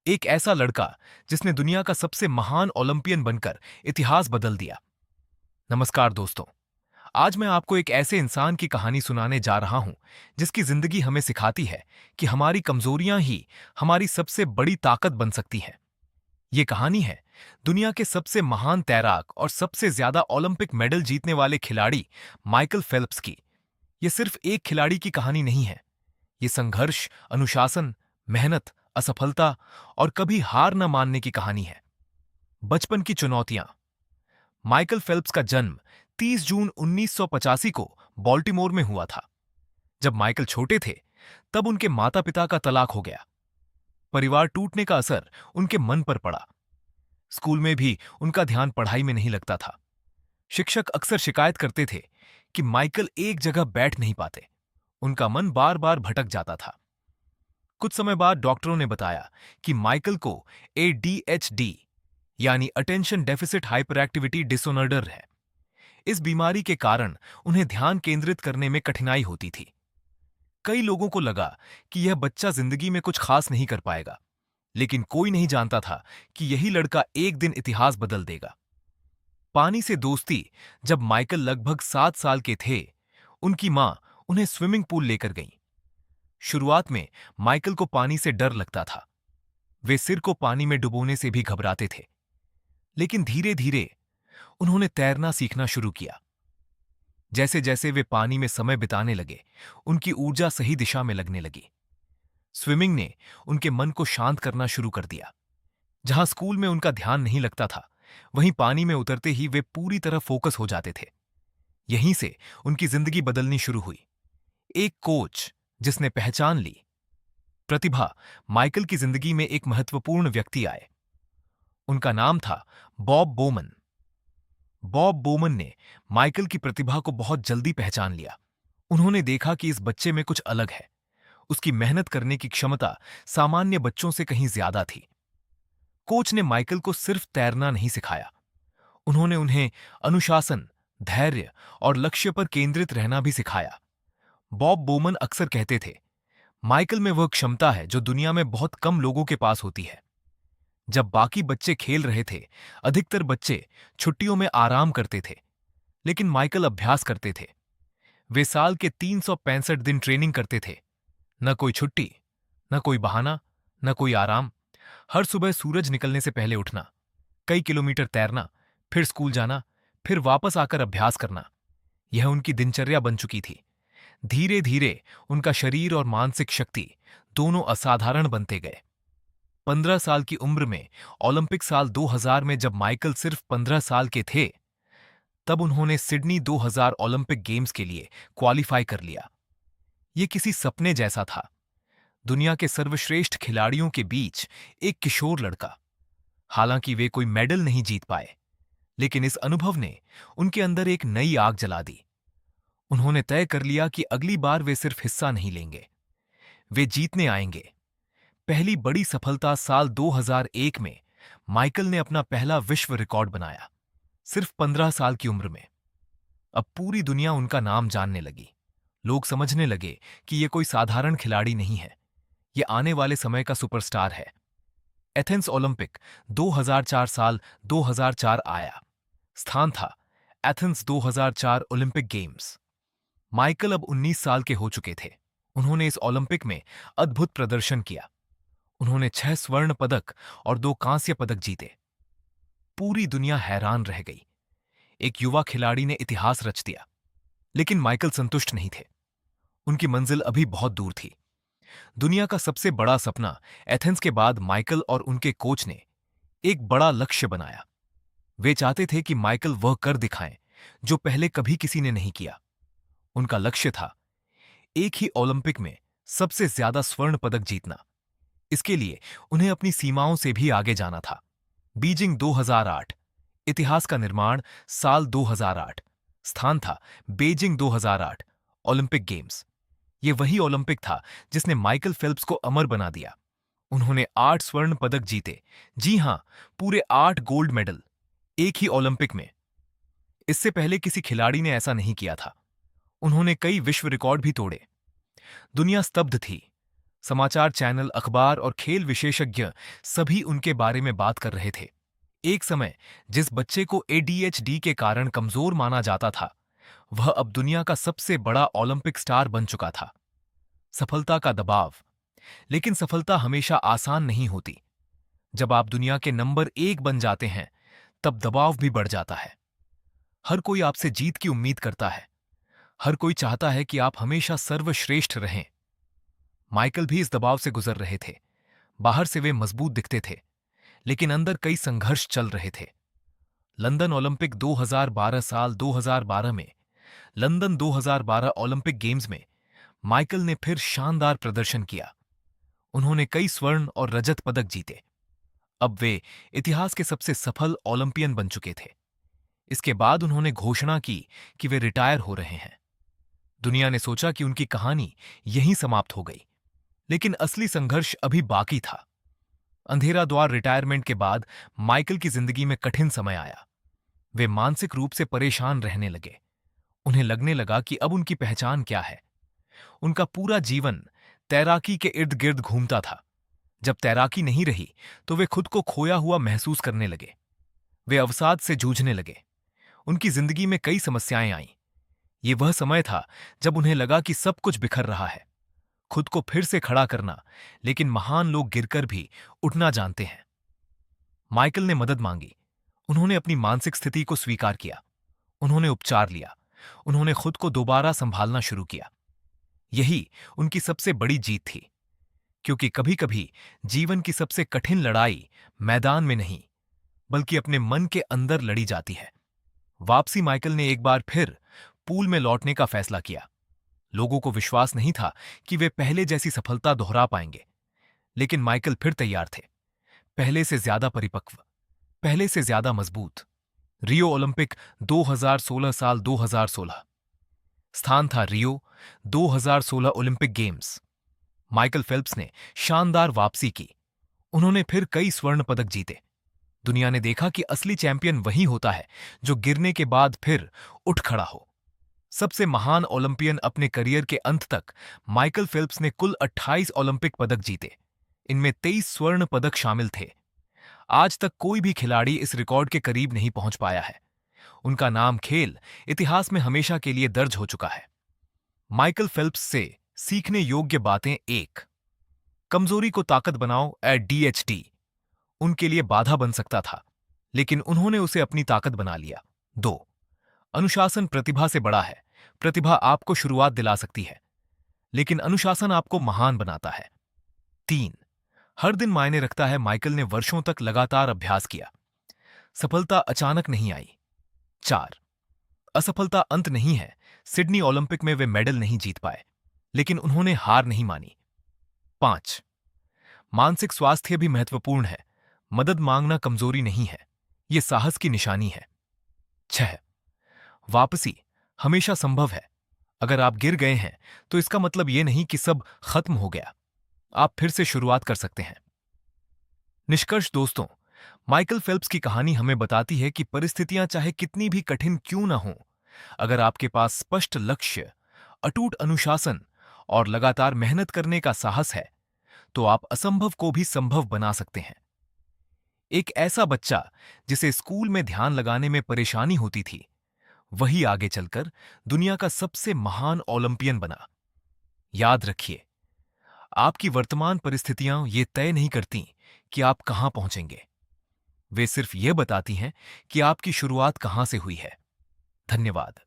एक ऐसा लड़का जिसने दुनिया का सबसे महान ओलंपियन बनकर इतिहास बदल दिया। नमस्कार दोस्तों, आज मैं आपको एक ऐसे इंसान की कहानी सुनाने जा रहा हूं जिसकी जिंदगी हमें सिखाती है कि हमारी कमजोरियां ही हमारी सबसे बड़ी ताकत बन सकती हैं। ये कहानी है दुनिया के सबसे महान तैराक और सबसे ज्यादा ओलंपिक मेडल जीतने वाले खिलाड़ी माइकल फेल्प्स की। ये सिर्फ एक खिलाड़ी की कहानी नहीं है। ये संघर्ष, अनुशासन, मेहनत, असफलता और कभी हार न मानने की कहानी है। बचपन की चुनौतियां। माइकल फेल्प्स का जन्म 30 जून 1985 को बॉल्टिमोर में हुआ था। जब माइकल छोटे थे, तब उनके माता पिता का तलाक हो गया। परिवार टूटने का असर उनके मन पर पड़ा। स्कूल में भी उनका ध्यान पढ़ाई में नहीं लगता था। शिक्षक अक्सर शिकायत करते थे कि माइकल एक जगह बैठ नहीं पाते। उनका मन बार बार भटक जाता था। कुछ समय बाद डॉक्टरों ने बताया कि माइकल को ADHD यानी attention deficit hyper activity disorder है। इस बीमारी के कारण उन्हें ध्यान केंद्रित करने में कठिनाई होती थी। कई लोगों को लगा कि यह बच्चा जिंदगी में कुछ खास नहीं कर पाएगा, लेकिन कोई नहीं जानता था कि यही लड़का एक दिन इतिहास बदल देगा। पानी से दोस्ती। जब माइकल लगभग 7 साल के थे, उनकी मां उन्हें स्विमिंग पूल लेकर गईं। शुरुआत में माइकल को पानी से डर लगता था। वे सिर को पानी में डुबोने से भी घबराते थे। लेकिन धीरे धीरे उन्होंने तैरना सीखना शुरू किया। जैसे जैसे वे पानी में समय बिताने लगे, उनकी ऊर्जा सही दिशा में लगने लगी। स्विमिंग ने उनके मन को शांत करना शुरू कर दिया। जहां स्कूल में उनका ध्यान नहीं लगता था, वहीं पानी में उतरते ही वे पूरी तरह फोकस हो जाते थे। यहीं से उनकी जिंदगी बदलनी शुरू हुई। एक कोच जिसने पहचान ली। प्रतिभा। माइकल की जिंदगी में एक महत्वपूर्ण व्यक्ति आए। उनका नाम था बॉब बोमन। बॉब बोमन ने माइकल की प्रतिभा को बहुत जल्दी पहचान लिया। उन्होंने देखा कि इस बच्चे में कुछ अलग है। उसकी मेहनत करने की क्षमता सामान्य बच्चों से कहीं ज्यादा थी। कोच ने माइकल को सिर्फ तैरना नहीं सिखाया, उन्होंने उन्हें अनुशासन, धैर्य और लक्ष्य पर केंद्रित रहना भी सिखाया। बॉब बोमन अक्सर कहते थे, माइकल में वह क्षमता है जो दुनिया में बहुत कम लोगों के पास होती है। जब बाकी बच्चे खेल रहे थे, अधिकतर बच्चे छुट्टियों में आराम करते थे, लेकिन माइकल अभ्यास करते थे। वे साल के 365 दिन ट्रेनिंग करते थे। न कोई छुट्टी, न कोई बहाना, न कोई आराम। हर सुबह सूरज निकलने से पहले उठना, कई किलोमीटर तैरना, फिर स्कूल जाना, फिर वापस आकर अभ्यास करना। यह उनकी दिनचर्या बन चुकी थी। धीरे धीरे उनका शरीर और मानसिक शक्ति दोनों असाधारण बनते गए। 15 साल की उम्र में ओलंपिक साल 2000 में जब माइकल सिर्फ 15 साल के थे, तब उन्होंने सिडनी 2000 ओलंपिक गेम्स के लिए क्वालिफाई कर लिया। ये किसी सपने जैसा था। दुनिया के सर्वश्रेष्ठ खिलाड़ियों के बीच एक किशोर लड़का। हालांकि वे कोई मेडल नहीं जीत पाए, लेकिन इस अनुभव ने उनके अंदर एक नई आग जला दी। उन्होंने तय कर लिया कि अगली बार वे सिर्फ हिस्सा नहीं लेंगे, वे जीतने आएंगे। पहली बड़ी सफलता साल 2001 में माइकल ने अपना पहला विश्व रिकॉर्ड बनाया, सिर्फ 15 साल की उम्र में। अब पूरी दुनिया उनका नाम जानने लगी। लोग समझने लगे कि यह कोई साधारण खिलाड़ी नहीं है, यह आने वाले समय का सुपरस्टार है। एथेंस ओलंपिक 2004 साल 2004 आया। स्थान था एथेंस 2004 ओलंपिक गेम्स। माइकल अब 19 साल के हो चुके थे। उन्होंने इस ओलंपिक में अद्भुत प्रदर्शन किया। उन्होंने 6 स्वर्ण पदक और 2 कांस्य पदक जीते। पूरी दुनिया हैरान रह गई। एक युवा खिलाड़ी ने इतिहास रच दिया। लेकिन माइकल संतुष्ट नहीं थे। उनकी मंजिल अभी बहुत दूर थी। दुनिया का सबसे बड़ा सपना। एथेंस के बाद माइकल और उनके कोच ने एक बड़ा लक्ष्य बनाया। वे चाहते थे कि माइकल वह कर दिखाएं जो पहले कभी किसी ने नहीं किया। उनका लक्ष्य था एक ही ओलंपिक में सबसे ज्यादा स्वर्ण पदक जीतना। इसके लिए उन्हें अपनी सीमाओं से भी आगे जाना था। बीजिंग 2008। इतिहास का निर्माण साल 2008। स्थान था बीजिंग 2008 ओलंपिक गेम्स। यह वही ओलंपिक था जिसने माइकल फेल्प्स को अमर बना दिया। उन्होंने 8 स्वर्ण पदक जीते। जी हां, पूरे 8 गोल्ड मेडल एक ही ओलंपिक में। इससे पहले किसी खिलाड़ी ने ऐसा नहीं किया था। उन्होंने कई विश्व रिकॉर्ड भी तोड़े। दुनिया स्तब्ध थी। समाचार चैनल, अखबार और खेल विशेषज्ञ सभी उनके बारे में बात कर रहे थे। एक समय जिस बच्चे को एडीएचडी के कारण कमजोर माना जाता था, वह अब दुनिया का सबसे बड़ा ओलंपिक स्टार बन चुका था। सफलता का दबाव। लेकिन सफलता हमेशा आसान नहीं होती। जब आप दुनिया के नंबर 1 बन जाते हैं, तब दबाव भी बढ़ जाता है। हर कोई आपसे जीत की उम्मीद करता है। हर कोई चाहता है कि आप हमेशा सर्वश्रेष्ठ रहें। माइकल भी इस दबाव से गुजर रहे थे। बाहर से वे मजबूत दिखते थे, लेकिन अंदर कई संघर्ष चल रहे थे। लंदन ओलंपिक 2012 साल 2012 में लंदन 2012 ओलंपिक गेम्स में माइकल ने फिर शानदार प्रदर्शन किया। उन्होंने कई स्वर्ण और रजत पदक जीते। अब वे इतिहास के सबसे सफल ओलंपियन बन चुके थे। इसके बाद उन्होंने घोषणा की कि वे रिटायर हो रहे हैं। दुनिया ने सोचा कि उनकी कहानी यहीं समाप्त हो गई, लेकिन असली संघर्ष अभी बाकी था। अंधेरा द्वार रिटायरमेंट के बाद माइकल की जिंदगी में कठिन समय आया। वे मानसिक रूप से परेशान रहने लगे। उन्हें लगने लगा कि अब उनकी पहचान क्या है। उनका पूरा जीवन तैराकी के इर्द गिर्द घूमता था। जब तैराकी नहीं रही, तो वे खुद को खोया हुआ महसूस करने लगे। वे अवसाद से जूझने लगे। उनकी जिंदगी में कई समस्याएं आईं। ये वह समय था जब उन्हें लगा कि सब कुछ बिखर रहा है। खुद को फिर से खड़ा करना, लेकिन महान लोग गिरकर भी उठना जानते हैं। माइकल ने मदद मांगी। उन्होंने अपनी मानसिक स्थिति को स्वीकार किया। उन्होंने उपचार लिया। उन्होंने खुद को दोबारा संभालना शुरू किया। यही उनकी सबसे बड़ी जीत थी, क्योंकि कभी-कभी जीवन की सबसे कठिन लड़ाई मैदान में नहीं, बल्कि अपने मन के अंदर लड़ी जाती है। वापसी। माइकल ने एक बार फिर पूल में लौटने का फैसला किया। लोगों को विश्वास नहीं था कि वे पहले जैसी सफलता दोहरा पाएंगे, लेकिन माइकल फिर तैयार थे। पहले से ज्यादा परिपक्व, पहले से ज्यादा मजबूत। रियो ओलंपिक 2016 साल 2016। स्थान था रियो 2016 ओलंपिक गेम्स। माइकल फेल्प्स ने शानदार वापसी की। उन्होंने फिर कई स्वर्ण पदक जीते। दुनिया ने देखा कि असली चैंपियन वही होता है जो गिरने के बाद फिर उठ खड़ा हो। सबसे महान ओलंपियन अपने करियर के अंत तक माइकल फेल्प्स ने कुल 28 ओलंपिक पदक जीते। इनमें 23 स्वर्ण पदक शामिल थे। आज तक कोई भी खिलाड़ी इस रिकॉर्ड के करीब नहीं पहुंच पाया है। उनका नाम खेल इतिहास में हमेशा के लिए दर्ज हो चुका है। माइकल फेल्प्स से सीखने योग्य बातें। 1, कमजोरी को ताकत बनाओ। एडीएचडी उनके लिए बाधा बन सकता था, लेकिन उन्होंने उसे अपनी ताकत बना लिया। 2, अनुशासन प्रतिभा से बड़ा है। प्रतिभा आपको शुरुआत दिला सकती है, लेकिन अनुशासन आपको महान बनाता है। 3, हर दिन मायने रखता है। माइकल ने वर्षों तक लगातार अभ्यास किया। सफलता अचानक नहीं आई। 4, असफलता अंत नहीं है। सिडनी ओलंपिक में वे मेडल नहीं जीत पाए, लेकिन उन्होंने हार नहीं मानी। 5, मानसिक स्वास्थ्य भी महत्वपूर्ण है। मदद मांगना कमजोरी नहीं है, यह साहस की निशानी है। 6, वापसी हमेशा संभव है। अगर आप गिर गए हैं, तो इसका मतलब यह नहीं कि सब खत्म हो गया। आप फिर से शुरुआत कर सकते हैं। निष्कर्ष दोस्तों, माइकल फेल्प्स की कहानी हमें बताती है कि परिस्थितियां चाहे कितनी भी कठिन क्यों न हों, अगर आपके पास स्पष्ट लक्ष्य, अटूट अनुशासन और लगातार मेहनत करने का साहस है, तो आप असंभव को भी संभव बना सकते हैं। एक ऐसा बच्चा जिसे स्कूल में ध्यान लगाने में परेशानी होती थी, वही आगे चलकर दुनिया का सबसे महान ओलंपियन बना। याद रखिए, आपकी वर्तमान परिस्थितियां ये तय नहीं करती कि आप कहां पहुंचेंगे। वे सिर्फ ये बताती हैं कि आपकी शुरुआत कहां से हुई है। धन्यवाद।